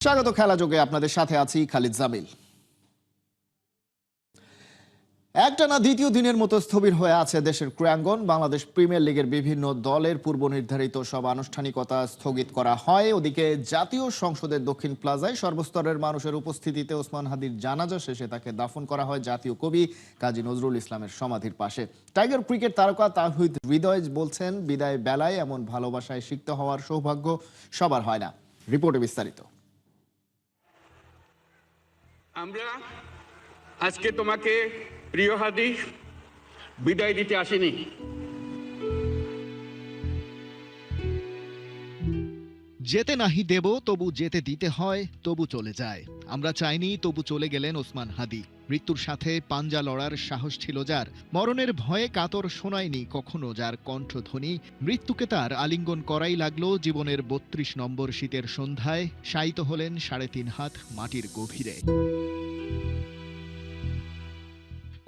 স্বাগত খেলা যোগে আপনাদের সাথে আছি খালিদ জামিল। একটানা দ্বিতীয় দিনের মতো স্থবির হয়ে আছে দেশের ক্রীড়াঙ্গন। বাংলাদেশ প্রিমিয়ার লিগের বিভিন্ন দলের পূর্ব নির্ধারিত সব আনুষ্ঠানিকতা স্থগিত করা হয়। ওদিকে জাতীয় সংসদের দক্ষিণ প্লাজায় সর্বস্তরের মানুষের উপস্থিতিতে ওসমান হাদির জানাজা শেষে তাকে দাফন করা হয় জাতীয় কবি কাজী নজরুল ইসলামের সমাধির পাশে। টাইগার ক্রিকেট তারকা তাওহিদ হৃদয় বলছেন, বিদায় বেলায় এমন ভালোবাসায় সিক্ত হওয়ার সৌভাগ্য সবার হয় না। রিপোর্টে বিস্তারিত। আমরা আজকে তোমাকে প্রিয় হাদি বিদায় দিতে আসিনি। যেতে নাহি দেব তবু যেতে দিতে হয়, তবু চলে যায়। আমরা চাইনি তবু চলে গেলেন ওসমান হাদি। মৃত্যুর সাথে পাঞ্জা লড়ার সাহস ছিল যার, মরণের ভয়ে কাতর শোনায়নি কখনো যার কণ্ঠধ্বনি। মৃত্যুকে তার আলিঙ্গন করাই লাগলো জীবনের ৩২ নম্বর শীতের সন্ধ্যায়। শায়িত হলেন ৩.৫ হাত মাটির গভীরে।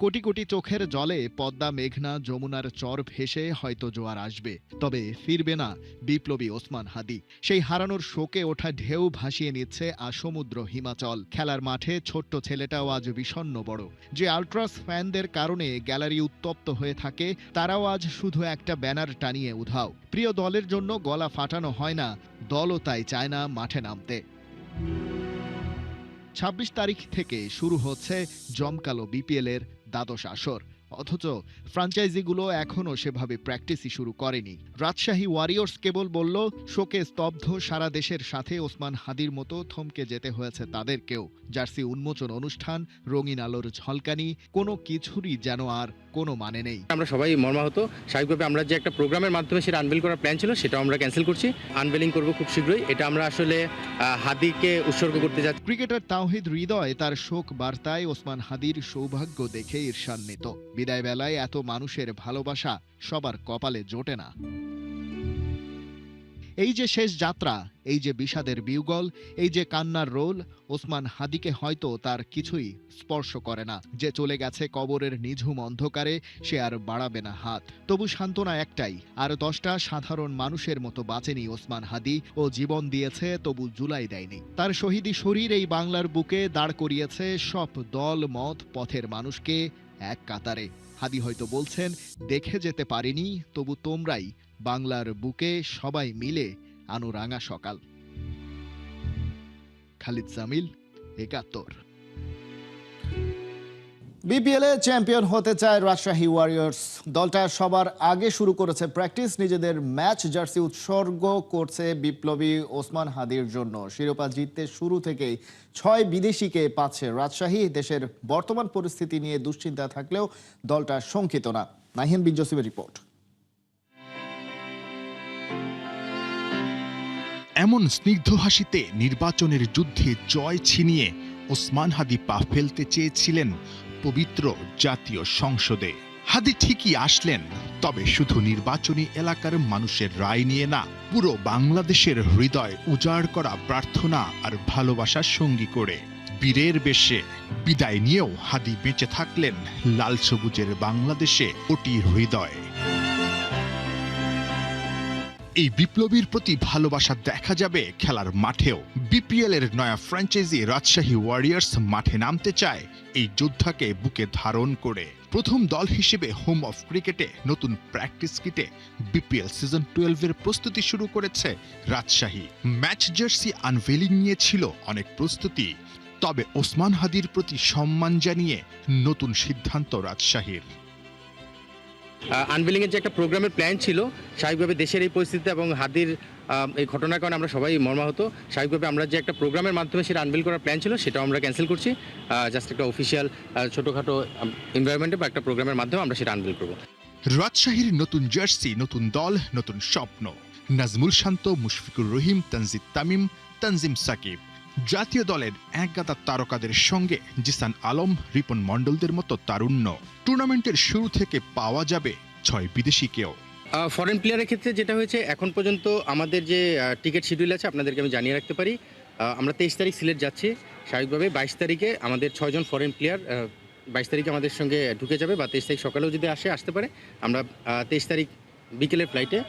কোটি কোটি চোখের জলে পদ্মা, মেঘনা, যমুনার চর ভেসে হয়তো জোয়ার আসবে, তবে ফিরবে না বিপ্লবী ওসমান হাদি। সেই হারানোর শোকে ওঠা ঢেউ ভাসিয়ে নিচ্ছে সমুদ্র হিমাচল। খেলার মাঠে ছোট্ট ছেলেটাও আজ বিষণ্ণ বড়। যে আল্ট্রাস ফ্যানদের কারণে গ্যালারি উত্তপ্ত হয়ে থাকে, তারাও আজ শুধু একটা ব্যানার টানিয়ে উধাও। প্রিয় দলের জন্য গলা ফাটানো হয় না, দলও তাই চায় না মাঠে নামতে। ২৬ তারিখ থেকে শুরু হচ্ছে জমকালো বিপিএল এর দ্বাদশ আসর, অথচ ফ্র্যাঞ্চাইজিগুলো এখনও সেভাবে প্র্যাকটিসই শুরু করেনি। রাজশাহী ওয়ারিয়র্স কেবল বলল, শোকে স্তব্ধ সারা দেশের সাথে ওসমান হাদির মতো থমকে যেতে হয়েছে তাদেরকেও। জার্সি উন্মোচন অনুষ্ঠান, রঙিন আলোর ঝলকানি, কোনো কিছুরই যেন আর কোনো মানে নেই। আমরা সবাই মর্মাহত। স্বাভাবিকভাবে আমরা যে একটা প্রোগ্রামের মাধ্যমে সেটা আনভেল করার প্ল্যান ছিল, সেটাও আমরা ক্যান্সেল করছি। আনভেলিং করব খুব শীঘ্রই। এটা আমরা আসলে হাদিকে উৎসর্গ করতে যাচ্ছি। ক্রিকেটার তাওহিদ হৃদয় তার শোক বার্তায় ওসমান হাদির সৌভাগ্য দেখে ঈর্ষান্বিত। বিদায় বেলায় এত মানুষের ভালোবাসা সবার কপালে জোটে না। এই যে শেষ যাত্রা, এই যে বিষাদের বিউগল, এই যে কান্নার রোল, ওসমান হাদিকে হয়তো তার কিছুই স্পর্শ করে না। যে চলে গেছে কবরের নিঝুম অন্ধকারে, সে আর বাড়াবে না হাত। তবু সান্ত্বনা একটাই, আর 10টা সাধারণ মানুষের মতো বাঁচেনি ওসমান হাদি। ও জীবন দিয়েছে, তবু জুলাই দেয়নি। তার শহীদি শরীর এই বাংলার বুকে দাঁড় করিয়েছে সব দল মত পথের মানুষকে এক কাতারে। হাদি হয়তো বলছেন, দেখে যেতে পারিনি, তবু তোমরাই বাংলার বুকে সবাই মিলে আনো রাঙা সকাল। খালিদ জামিল, ৭১। বিপিএল এ চ্যাম্পিয়ন হতে চায় রাজশাহী ওয়ারিয়র্স। দলটা সবার আগে শুরু করেছে প্র্যাকটিস। নিজেদের ম্যাচ জার্সি উৎসর্গ করছে বিপ্লবী ওসমান হাদির জন্য। শিরোপা জিততে শুরু থেকেই 6 বিদেশিকে পাচ্ছে রাজশাহী। দেশের বর্তমান পরিস্থিতি নিয়ে দুশ্চিন্তা থাকলেও দলটা শঙ্কিত না। নাহিন বিন জসিমের রিপোর্ট। এমন স্নিগ্ধ হাসিতে নির্বাচনের যুদ্ধে জয় ছিনিয়ে ওসমান হাদি পা ফেলতে চেয়েছিলেন পবিত্র জাতীয় সংসদে। হাদি ঠিকই আসলেন, তবে শুধু নির্বাচনী এলাকার মানুষের রায় নিয়ে না, পুরো বাংলাদেশের হৃদয় উজাড় করা প্রার্থনা আর ভালোবাসার সঙ্গী করে। বীরের বেশে বিদায় নিয়েও হাদি বেঁচে থাকলেন লাল সবুজের বাংলাদেশে কোটি হৃদয়। এই বিপ্লবীর প্রতি ভালোবাসা দেখা যাবে খেলার মাঠেও। বিপিএল এর নয়া ফ্র্যাঞ্চাইজি রাজশাহী ওয়ারিয়র্স মাঠে নামতে চায় এই যোদ্ধাকে বুকে ধারণ করে। প্রথম দল হিসেবে হোম অফ ক্রিকেটে নতুন প্র্যাকটিস কিটে বিপিএল সিজন 12 এর প্রস্তুতি শুরু করেছে রাজশাহী। ম্যাচ জার্সি আনভেলিং নিয়ে ছিল অনেক প্রস্তুতি, তবে ওসমান হাদির প্রতি সম্মান জানিয়ে নতুন সিদ্ধান্ত রাজশাহীর। আনভেলিং এর যে একটা প্রোগ্রামের প্ল্যান ছিল, স্বাভাবিকভাবে দেশের এই পরিস্থিতি এবং হাদির এই ঘটনার কারণে আমরা সবাই মর্মাহত। স্বাভাবিকভাবে আমরা যে একটা প্রোগ্রামের মাধ্যমে সেটা আনভেল করার প্ল্যান ছিল, সেটাও আমরা ক্যান্সেল করছি। জাস্ট একটা অফিসিয়াল ছোটোখাটো এনভায়রনমেন্টে বা একটা প্রোগ্রামের মাধ্যমে আমরা সেটা আনভেল করব। রাজশাহীর নতুন জার্সি, নতুন দল, নতুন স্বপ্ন। নাজমুল শান্ত, মুশফিকুর রহিম, তানজিদ তামিম, তানজিম সাকিব। জাতীয় দলের একগাদা তারকাদের সঙ্গে জিসান আলম, রিপন মণ্ডলদের মতো তারুণ্য। টুর্নামেন্টের শুরু থেকে পাওয়া যাবে 6 বিদেশিকেও। ফরেন প্লেয়ারের ক্ষেত্রে যেটা হয়েছে, এখন পর্যন্ত আমাদের যে টিকিট শিডিউল আছে আপনাদেরকে আমি জানিয়ে রাখতে পারি। আমরা 23 তারিখ সিলেট যাচ্ছি। স্বাভাবিকভাবে 22 তারিখে আমাদের 6 জন ফরেন প্লেয়ার 22 তারিখে আমাদের সঙ্গে ঢুকে যাবে, বা 23 তারিখ সকালেও যদি আসতে পারে। আমরা 23 তারিখ বিকেলের ফ্লাইটে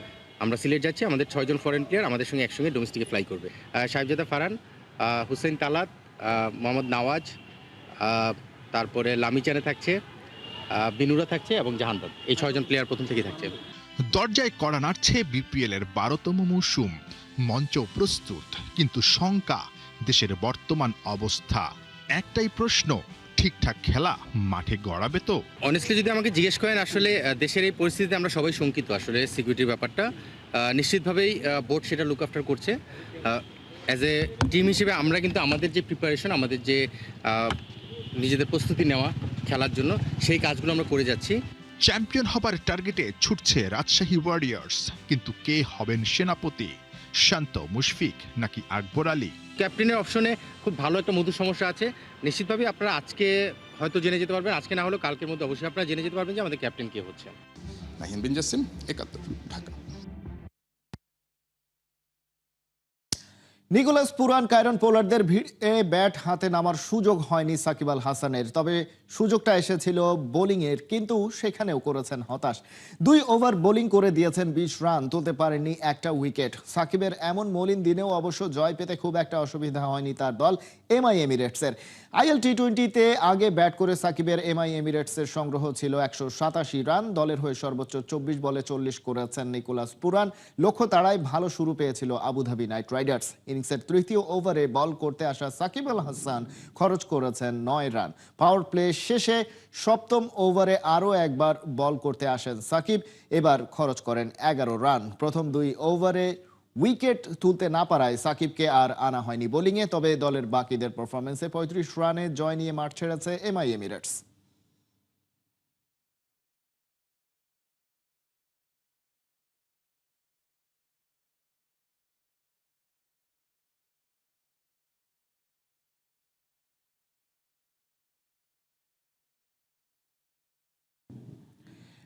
আমরা সিলেট যাচ্ছি। আমাদের 6 জন ফরেন প্লেয়ার আমাদের সঙ্গে একসঙ্গে ডোমেস্টিকে ফ্লাই করবে। সাহেবজাদা ফারহান, হুসেইন তালাত, মোহাম্মদ নওয়াজ, তারপরে লামিচানে থাকছে, বিনুরা থাকছে এবং জাহানবাদ। এই 6 জন প্লেয়ার প্রথম থেকেই থাকছে। দরজায় কড়া নাড়ছে বিপিএল এর 12তম মৌসুম। মঞ্চ প্রস্তুত, কিন্তু শঙ্কা দেশের বর্তমান অবস্থা। একটাই প্রশ্ন, ঠিকঠাক খেলা মাঠে গড়াবে তো? অনেস্টলি যদি আমাকে জিজ্ঞেস করেন, আসলে দেশের এই পরিস্থিতিতে আমরা সবাই শঙ্কিত। আসলে সিকিউরিটির ব্যাপারটা নিশ্চিতভাবেই বোর্ড সেটা লুক আফটার করছে। অ্যাজ এ টিম হিসেবে আমরা কিন্তু আমাদের যে প্রিপারেশন, আমাদের যে নিজেদের প্রস্তুতি নেওয়া খেলার জন্য, সেই কাজগুলো আমরা করে যাচ্ছি। চ্যাম্পিয়ন হবার টার্গেটে ছুটছে রাজশাহী ওয়ারিয়র্স, কিন্তু কে হবেন সেনাপতি? শান্ত মুশফিক নাকি আকবর আলী? ক্যাপ্টেনের অপশনে খুব ভালো একটা মধুর সমস্যা আছে। নিশ্চিতভাবেই আপনারা আজকে হয়তো জেনে যেতে পারবেন, আজকে না হলেও কালকের মধ্যে অবশ্যই আপনারা জেনে যেতে পারবেন যে আমাদের ক্যাপ্টেন কে হচ্ছে। Nahim Bin Jasim, 71, Dhaka. Nicholas Pooran, Kieron পোলার্ডদের ভিড়ে ব্যাট হাতে নামার সুযোগ হয়নি সাকিব আল হাসানের। তবে সুযোগটা এসেছিল বোলিংয়ের, কিন্তু সেখানেও করেছেন হতাশ। 2 ওভার বোলিং করে দিয়েছেন 20 রান, তুলতে পারেননি একটা উইকেট। সাকিবের এমন মলিন দিনেও অবশ্য জয় পেতে খুব একটা অসুবিধা হয়নি তার দল এমআই এমিরেটসের। আইএল টি20তে আগে ব্যাট করে সাকিবের এমআই এমিরেটসের সংগ্রহ ছিল 187 রান। দলের হয়ে সর্বোচ্চ 24 বলে 40 করেছেন নিকোলাস পুরান। লক্ষ্য তাড়ায় ভালো শুরু পেয়েছিল আবুধাবি নাইট রাইডার্স। ইনিংসের তৃতীয় ওভারে বল করতে আসা সাকিব আল হাসান খরচ করেছেন 9 রান। পাওয়ার প্লে শেষে 7ম ওভারে আরও একবার বল করতে আসেন সাকিব, এবার খরচ করেন 11 রান। প্রথম 2 ওভারে উইকেট তুলতে না পারায় সাকিবকে আর আনা হয়নি বোলিংয়ে। তবে দলের বাকিদের পারফরমেন্সে 35 রানে জয় নিয়ে মাঠ ছেড়েছে এমআই এমিরেটস।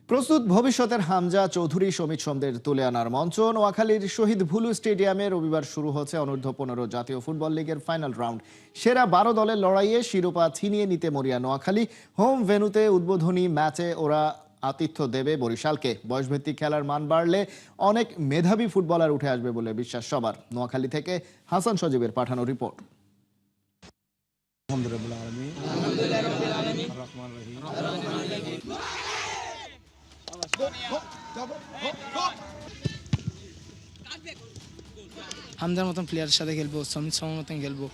প্রস্তুত ভবিষ্যতের হামজা চৌধুরী, সমিত সোমদের তুলে আনার মঞ্চ। নোয়াখালীর শহীদ ভুলু স্টেডিয়ামে রবিবার শুরু হচ্ছে অনূর্ধ্ব 15 জাতীয় ফুটবল লিগের ফাইনাল রাউন্ড। সেরা 12 দলের লড়াইয়ে শিরোপা ছিনিয়ে নিতে মরিয়া নোয়াখালী। হোম ভেন্যুতে উদ্বোধনী ম্যাচে ওরা আতিথ্য দেবে বরিশালকে। বয়সভিত্তিক খেলার মান বাড়লে অনেক মেধাবী ফুটবলার উঠে আসবে বলে বিশ্বাস সবার। নোয়াখালী থেকে হাসান সজীবের পাঠানো রিপোর্ট। হামদার মতন প্লেয়ারের সাথে খেলবো, সমিত সোমের মতন খেলবো।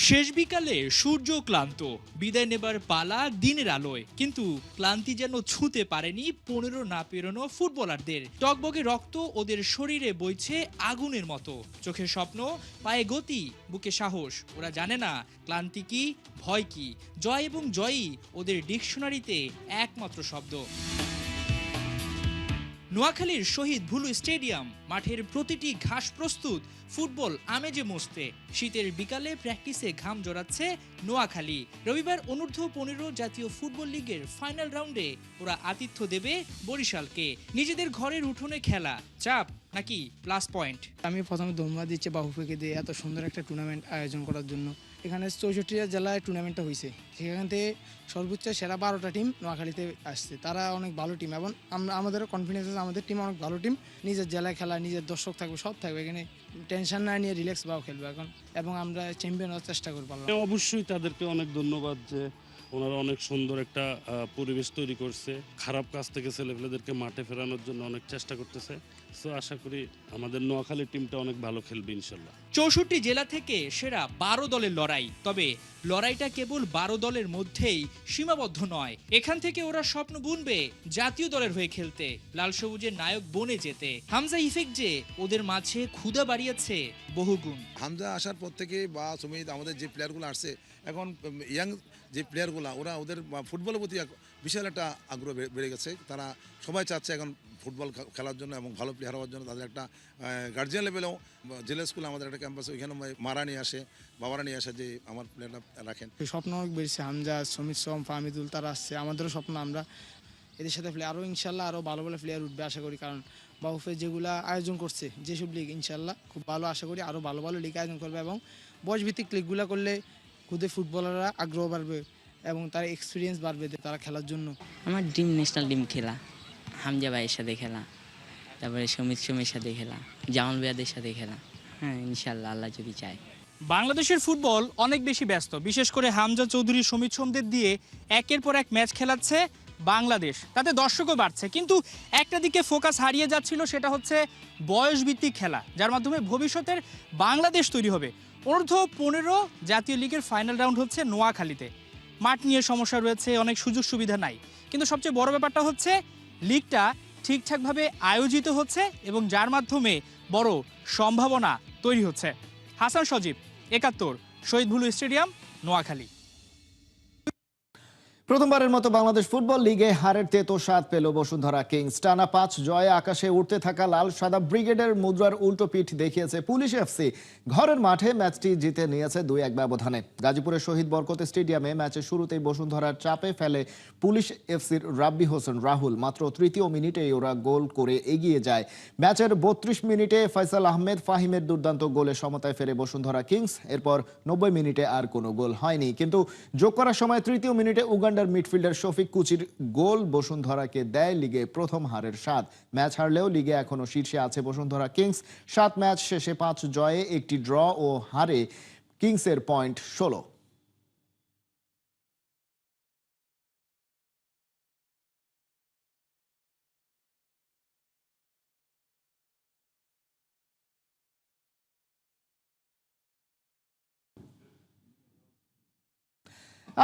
শেষ বিকালে সূর্য ক্লান্ত, বিদায় নেবার পালা দিনের আলোয়। কিন্তু ক্লান্তি যেন ছুঁতে পারেনি 15 না পেরোনো ফুটবলারদের। টকবগে রক্ত ওদের শরীরে বইছে আগুনের মতো। চোখে স্বপ্ন, পায়ে গতি, বুকে সাহস। ওরা জানে না ক্লান্তি কি, ভয় কি। জয় এবং জয়ই ওদের ডিকশনারিতে একমাত্র শব্দ। নোয়াখালীর শহীদ ভুলু স্টেডিয়াম, মাঠের প্রতিটি ঘাস প্রস্তুত ফুটবল আমেজে মস্তে। শীতের বিকালে প্র্যাকটিসে ঘাম জড়াচ্ছে নোয়াখালী। রবিবার অনূর্ধ্ব 15 জাতীয় ফুটবল লিগের ফাইনাল রাউন্ডে ওরা আতিথ্য দেবে বরিশালকে। নিজেদের ঘরের উঠোনে খেলা, চাপ নাকি প্লাস পয়েন্ট? আমি প্রথমে ধন্যবাদ দিচ্ছি বাহুফেকে দিয়ে এত সুন্দর একটা টুর্নামেন্ট আয়োজন করার জন্য। এখানে 64 জেলায় টুর্নামেন্টটা হয়েছে, সেখান থেকে সর্বোচ্চ সেরা 12টা টিম নোয়াখালীতে আসছে। তারা অনেক ভালো টিম এবং আমাদেরও কনফিডেন্স আছে, আমাদের টিম অনেক ভালো টিম। নিজের জেলায় খেলা, নিজের দর্শক থাকবে, সব থাকবে, এখানে টেনশন না নিয়ে রিল্যাক্স ভাবে খেলবে এখন, এবং আমরা চ্যাম্পিয়ন হওয়ার চেষ্টা করবো। অবশ্যই তাদেরকে অনেক ধন্যবাদ যে ওনারা অনেক সুন্দর একটা পরিবেশ তৈরি করছে। খারাপ কাজ থেকে ছেলেপেলেদেরকে মাঠে ফেরানোর জন্য অনেক চেষ্টা করতেছে। সো আশা করি আমাদের নোয়াখালী টিমটা অনেক ভালো খেলবে ইনশাল্লাহ। 64 জেলা থেকে সেরা 12 দলের লড়াই। তবে লড়াইটা কেবল 12 দলের মধ্যেই সীমাবদ্ধ নয়। এখান থেকে ওরা স্বপ্ন বুনবে জাতীয় দলের হয়ে খেলতে, লাল সবুজের নায়ক বনে যেতে। হামজা ইফেক্ট যে ওদের মাঝে ক্ষুধা বাড়িয়েছে বহুগুণ। হামজা আসার পর থেকে বা সুমিত, আমাদের যে প্লেয়ারগুলো আসছে এখন, ইয়াং যে প্লেয়ারগুলো, ওরা ওদের ফুটবলের প্রতি বিশাল একটা আগ্রহ বেড়ে গেছে। তারা সবাই চাচ্ছে এখন ফুটবল খেলার জন্য এবং ভালো প্লেয়ার হওয়ার জন্য। তাদের একটা গার্জিয়ান লেভেলেও জেলা স্কুলে আমাদের একটা ক্যাম্পাস, ওইখানে মারা নিয়ে আসে, বাবারা নিয়ে আসে যে আমার প্লেয়ারটা রাখেন। স্বপ্ন অনেক বেড়েছে, হামজা, সমিত সোম, ফাহমিদুল তারা আসছে। আমাদেরও স্বপ্ন আমরা এদের সাথে প্লেয়ার আরও ইনশাল্লাহ আরও ভালো ভালো প্লেয়ার উঠবে আশা করি। কারণ বাউফে যেগুলা আয়োজন করছে, যেসব লিগ, ইনশাল্লাহ খুব ভালো, আশা করি আরও ভালো ভালো লিগ আয়োজন করবে এবং বয়সভিত্তিক লিগগুলো করলে খুদে ফুটবলাররা আগ্রহ বাড়বে এবং তার এক্সপিরিয়েন্স বাড়বে তারা খেলার জন্য। আমার ড্রিম ন্যাশনাল টিম খেলা, হামজা ভাইয়ের সাথে খেলা, তারপরে সমিত সোমের সাথে খেলা, জামাল ভাইয়াদের সাথে খেলা। হ্যাঁ ইনশাল্লাহ আল্লাহ যদি চায়। বাংলাদেশের ফুটবল অনেক বেশি ব্যস্ত, বিশেষ করে হামজা চৌধুরী, সমিত সোমদের দিয়ে একের পর এক ম্যাচ খেলাচ্ছে বাংলাদেশ, তাতে দর্শকও বাড়ছে। কিন্তু একটা দিকে ফোকাস হারিয়ে যাচ্ছিল, সেটা হচ্ছে বয়সভিত্তিক খেলা, যার মাধ্যমে ভবিষ্যতের বাংলাদেশ তৈরি হবে। অনূর্ধ্ব-15 জাতীয় লিগের ফাইনাল রাউন্ড হচ্ছে নোয়াখালীতে। মাঠ নিয়ে সমস্যা রয়েছে, অনেক সুযোগ সুবিধা নাই, কিন্তু সবচেয়ে বড় ব্যাপারটা হচ্ছে লিগটা ঠিকঠাকভাবে আয়োজিত হচ্ছে এবং যার মাধ্যমে বড় সম্ভাবনা তৈরি হচ্ছে। হাসান সজীব, ৭১, শহীদ ভুলু স্টেডিয়াম, নোয়াখালী। প্রথমবারের মতো বাংলাদেশ ফুটবল লিগে হারের তেতো স্বাদ পেল বসুন্ধরা কিংস। টানা 5 জয়ে আকাশে উঠতে থাকা লাল সাদা ব্রিগেডের মুদ্রার উল্টো পিঠ দেখিয়েছে পুলিশ এফসি। ঘরের মাঠে ম্যাচটি জিতে নিয়েছে 2-1 ব্যবধানে। গাজীপুরের শহীদ বরকত স্টেডিয়ামে ম্যাচের শুরুতেই বসুন্ধরার চাপে ফেলে পুলিশ এফসির রাব্বি হোসেন রাহুল। মাত্র তৃতীয় মিনিটেই ওরা গোল করে এগিয়ে যায়। ম্যাচের 32 মিনিটে ফয়সাল আহমেদ ফাহিমের দুর্দান্ত গোলে সমতায় ফেরে বসুন্ধরা কিংস। এরপর 90 মিনিটে আর কোনো গোল হয়নি, কিন্তু যোগ করার সময় তৃতীয় মিনিটে মিডফিল্ডার শফিক কুচির গোল বসুন্ধরাকে দেয় লিগে প্রথম হারের স্বাদ। ম্যাচ হারলেও লিগে এখনো শীর্ষে আছে বসুন্ধরা কিংস। 7 ম্যাচ শেষে 5 জয়ে 1টি ড্র ও হারে কিংসের পয়েন্ট 16।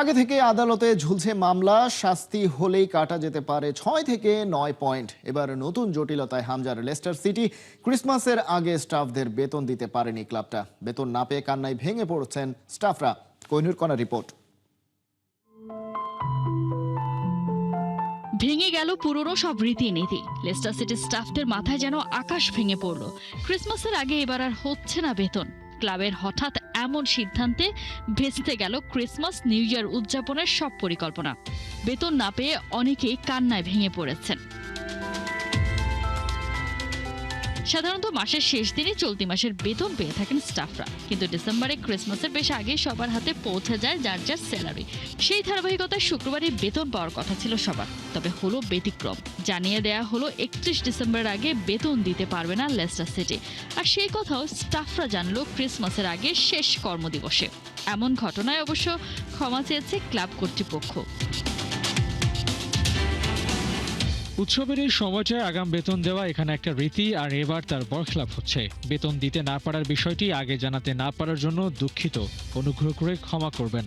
আগে থেকে আদালতে ঝুলছে মামলা, শাস্তি হলেই কাটা যেতে পারে 6 থেকে 9 পয়েন্ট। এবার নতুন জটিলতায় হামজার লেস্টার সিটি। ক্রিসমাসের আগে স্টাফদের বেতন দিতে পারেনি ক্লাবটা। বেতন না পেয়ে কান্নায় ভেঙে পড়ছেন স্টাফরা। কোহিনুর কণা রিপোর্ট। ভেঙে গেল পুরনো সব রীতিনীতি। লেস্টার সিটি স্টাফদের মাথায় যেন আকাশ ভেঙে পড়ল। ক্রিসমাসের আগে এবার আর হচ্ছে না বেতন। ক্লাবের হঠাৎ এমন সিদ্ধান্তে ভেস্তে গেল ক্রিসমাস নিউ ইয়ার উদযাপনের সব পরিকল্পনা। বেতন না পেয়ে অনেকেই কান্নায় ভেঙে পড়েছেন। সাধারণত মাসের শেষ দিনে চলতি মাসের বেতন পেয়ে থাকেন স্টাফরা, কিন্তু ডিসেম্বরে ক্রিসমাসের বেশ আগেই সবার হাতে পৌঁছে যায় যার যার স্যালারি। সেই ধারাবাহিকতায় শুক্রবারই বেতন পাওয়ার কথা ছিল সবার, তবে হলো ব্যতিক্রম। জানিয়ে দেয়া হলো 31 ডিসেম্বরের আগে বেতন দিতে পারবে না লেস্টার সিটি। আর সেই কথাও স্টাফরা জানলো ক্রিসমাসের আগে শেষ কর্মদিবসে। এমন ঘটনায় অবশ্য ক্ষমা চেয়েছে ক্লাব কর্তৃপক্ষ। উৎসবের এই সময়টায় আগাম বেতন দেওয়া এখানে একটা রীতি, আর এবার তার বরখেলাপ হচ্ছে। বেতন দিতে না পারার বিষয়টি আগে জানাতে না পারার জন্য দুঃখিত, অনুগ্রহ করে ক্ষমা করবেন।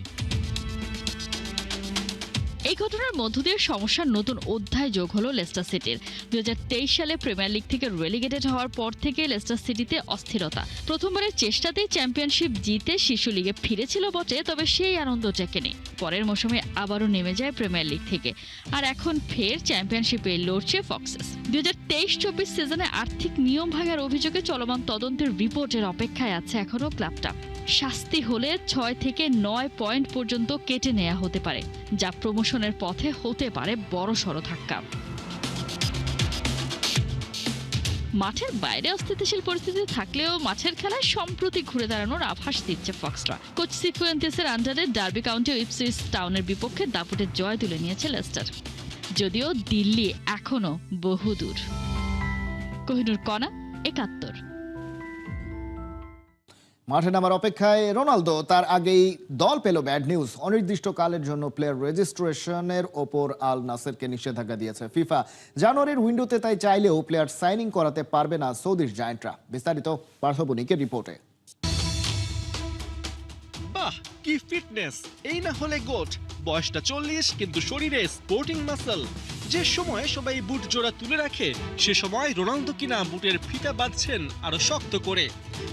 এই ঘটনার মধ্য দিয়ে সমস্যার নতুন অধ্যায় যোগ হলো লেস্টার সিটির। 2023 সালে প্রিমিয়ার লিগ থেকে রেলিগেটেড হওয়ার পর থেকে লেস্টার সিটিতে অস্থিরতা। প্রথমবারের চেষ্টাতেই চ্যাম্পিয়নশিপ জিতে শীর্ষ লিগে ফিরেছিল বটে, তবে সেই আনন্দ টেকেনি। পরের মৌসুমে আবারও নেমে যায় প্রিমিয়ার লিগ থেকে, আর এখন ফের চ্যাম্পিয়নশিপে লড়ছে ফক্সেস। 2023-24 সিজনে আর্থিক নিয়ম ভাঙার অভিযোগে চলমান তদন্তের রিপোর্টের অপেক্ষায় আছে এখনো ক্লাবটা। শাস্তি হলে 6 থেকে 9 পয়েন্ট পর্যন্ত কেটে নেওয়া হতে পারে, যা প্রমোশনের পথে হতে পারে বড়সড় ধাক্কা। মাঠের বাইরে অস্থিতিশীল পরিস্থিতি থাকলেও মাঠের খেলায় সম্প্রতি ঘুরে দাঁড়ানোর আভাস দিচ্ছে ফক্সরা। কোচ সিফুয়েন্তেসের আন্ডারে ডার্বি কাউন্টি ও ইপসুইচ টাউনের বিপক্ষে দাপুটে জয় তুলে নিয়েছে লেস্টার, যদিও দিল্লি এখনো বহুদূর। কোহিনুর কণা, ৭১। মাঠে নামার অপেক্ষায় রোনালদো, তার আগেই দল পেল ব্যাড নিউজ। অনির্দিষ্টকালের জন্য প্লেয়ার রেজিস্ট্রেশনের ওপর আল নাসেরকে নিষেধাজ্ঞা দিয়েছে ফিফা। জানুয়ারির উইন্ডোতে তাই চাইলেও প্লেয়ার সাইনিং করাতে পারবে না সৌদির জায়ান্টরা। বিস্তারিত পার্থবণিকের রিপোর্টে। বাহ, কি ফিটনেস! এই না হলে গোট। বয়সটা 40, কিন্তু শরীরে স্পোর্টিং মাসল। যে সময় সবাই বুট জোড়া তুলে রাখে, সে সময় রোনালদো কিনা বুটের ফিতা বাঁধছেন আরো শক্ত করে।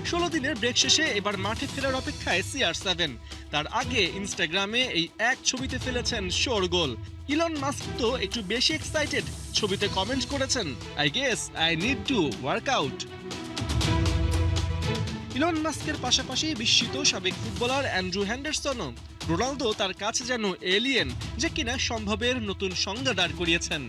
16 দিনের ব্রেক শেষে এবার মাঠে ফেরার অপেক্ষায় CR7। তার আগে ইনস্টাগ্রামে এই এক ছবিতে ফেলেছেন শোরগোল। ইলন মাস্ক তো একটু বেশি এক্সাইটেড। ছবিতে কমেন্ট করেছেন, I guess I need to work out. Elon মাস্কের পাশাপাশি বিস্মিত সাবেক ফুটবলার অ্যান্ড্রু হ্যান্ডারসনও। রোনালদো তার কাছে যেন এলিয়েন, যে কিনা সম্ভবের নতুন সংজ্ঞা দাঁড় করিয়েছেন।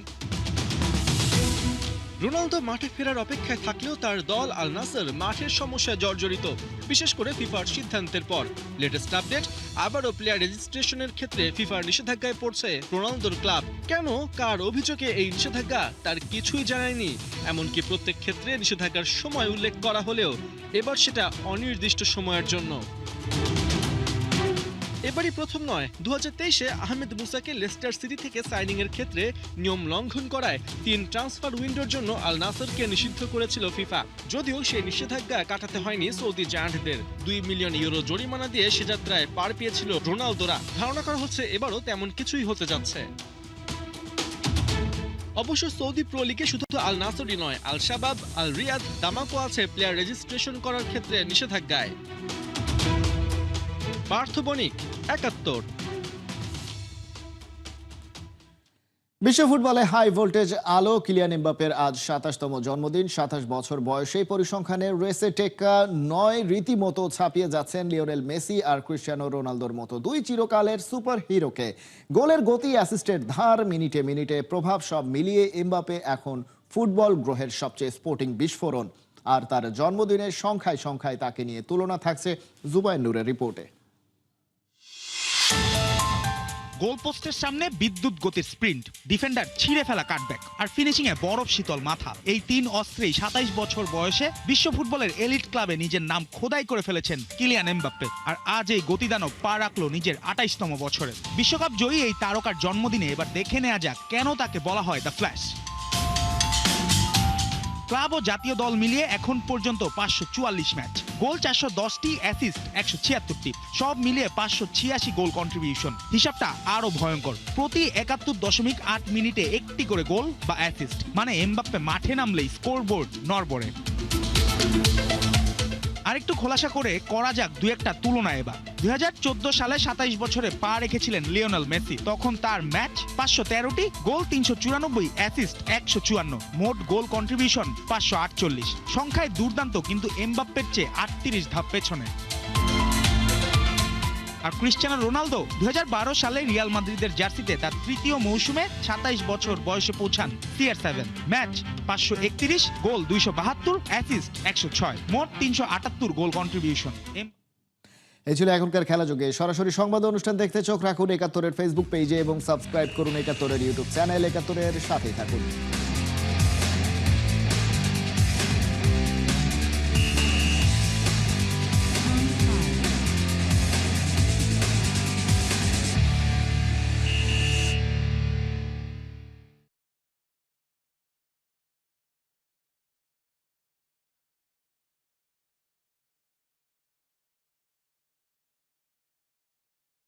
রোনালদো মাঠে ফেরার অপেক্ষায় থাকলেও তার দল আল নাসর মাঠের সমস্যায় জর্জরিত, বিশেষ করে ফিফার সিদ্ধান্তের পর। লেটেস্ট আপডেট, আবারও প্লেয়ার রেজিস্ট্রেশনের ক্ষেত্রে ফিফার নিষেধাজ্ঞায় পড়ছে রোনালদোর ক্লাব। কেন, কার অভিযোগে এই নিষেধাজ্ঞা, তার কিছুই জানায়নি। এমনকি প্রত্যেক ক্ষেত্রে নিষেধাজ্ঞার সময় উল্লেখ করা হলেও এবার সেটা অনির্দিষ্ট সময়ের জন্য। এবারই প্রথম নয়, 2023-এ আহমেদ মুসাকে লেস্টার সিটি থেকে সাইনিং এর ক্ষেত্রে নিয়ম লঙ্ঘন করায় 3 ট্রান্সফার উইন্ডোর জন্য আল নাসরকে নিষিদ্ধ করেছিল ফিফা। যদিও সেই নিষেধাজ্ঞা কাটাতে হয়নি সৌদি জায়ান্টদের। 2 মিলিয়ন ইউরো জরিমানা দিয়ে সে যাত্রায় পার পেয়েছিল রোনালদোরা। ধারণা করা হচ্ছে এবারও তেমন কিছুই হতে যাচ্ছে। অবশ্য সৌদি প্রো লিগে শুধু আল নাসরই নয়, আল শাবাব, আল রিয়াদ, দামাকো আছে প্লেয়ার রেজিস্ট্রেশন করার ক্ষেত্রে নিষেধাজ্ঞায়। পার্থ বণিক, 71। বিশ্ব ফুটবলে হাই ভোল্টেজ আলো কিলিয়ান এমবাপ্পের আজ 27তম জন্মদিন। 27 বছর বয়সে পরিসংখ্যানের রেসে টেক্কা 9 রীতিমতো ছাপিয়ে যাচ্ছেন লিওনেল মেসি আর ক্রিস্টিয়ানো রোনালদোর মতো দুই চিরকালের সুপার হিরোকে। গোলের গতি, অ্যাসিস্টের ধার, মিনিটে মিনিটে প্রভাব সব মিলিয়ে এমবাপ্পে এখন ফুটবল গ্রহের সবচেয়ে স্পোর্টিং বিস্ফোরণ। আর তার জন্মদিনের সংখ্যায় সংখ্যায় তাকে নিয়ে তুলনা থাকছে জুবায়ের নূরের রিপোর্টে। গোলপোস্টের সামনে বিদ্যুৎ গতির স্প্রিন্ট, ডিফেন্ডার ছিঁড়ে ফেলা কাটব্যাক আর ফিনিশিং এ বরফ শীতল মাথা, এই 3 অস্ত্রেই 27 বছর বয়সে বিশ্ব ফুটবলের এলিট ক্লাবে নিজের নাম খোদাই করে ফেলেছেন কিলিয়ান এমবাপ্পে। আর আজ এই গতিদানব পা রাখলো নিজের 28তম বছরে। বিশ্বকাপ জয়ী এই তারকার জন্মদিনে এবার দেখে নেওয়া যাক কেন তাকে বলা হয় দ্য ফ্ল্যাশ। ক্লাব ও জাতীয় দল মিলিয়ে এখন পর্যন্ত 544 ম্যাচ, গোল 410টি, অ্যাসিস্ট 176টি, সব মিলিয়ে 586 গোল কন্ট্রিবিউশন। হিসাবটা আরো ভয়ঙ্কর, প্রতি 71.8 মিনিটে একটি করে গোল বা অ্যাসিস্ট, মানে এমবাপ্পে মাঠে নামলেই স্কোরবোর্ড নড়বড়ে। আরেকটু খোলাসা করে করা যাক দু একটা তুলনা এবার। 2014 সালে 27 বছরে পা রেখেছিলেন লিওনেল মেসি। তখন তার ম্যাচ 513টি, গোল 394, অ্যাসিস্ট 154, মোট গোল কন্ট্রিবিউশন 548। সংখ্যায় দুর্দান্ত, কিন্তু এমবাপ্পের চেয়ে 38 ধাপ পেছনে। আর ক্রিস্টিয়ানো রোনালদো 2012 সালে রিয়াল মাদ্রিদের জার্সিতে তার তৃতীয় মৌসুমে 27 বছর বয়সে পৌঁছান CR7। ম্যাচ 531, গোল 272, অ্যাসিস্ট 106, মোট 378 গোল কন্ট্রিবিউশন। এই ছিল এখনকার খেলা যুগে। সরাসরি সংবাদ অনুষ্ঠান দেখতে চোখ রাখুন 71-এর ফেসবুক পেজে এবং সাবস্ক্রাইব করুন 71-এর ইউটিউব চ্যানেল। 71-এর সাথেই থাকুন।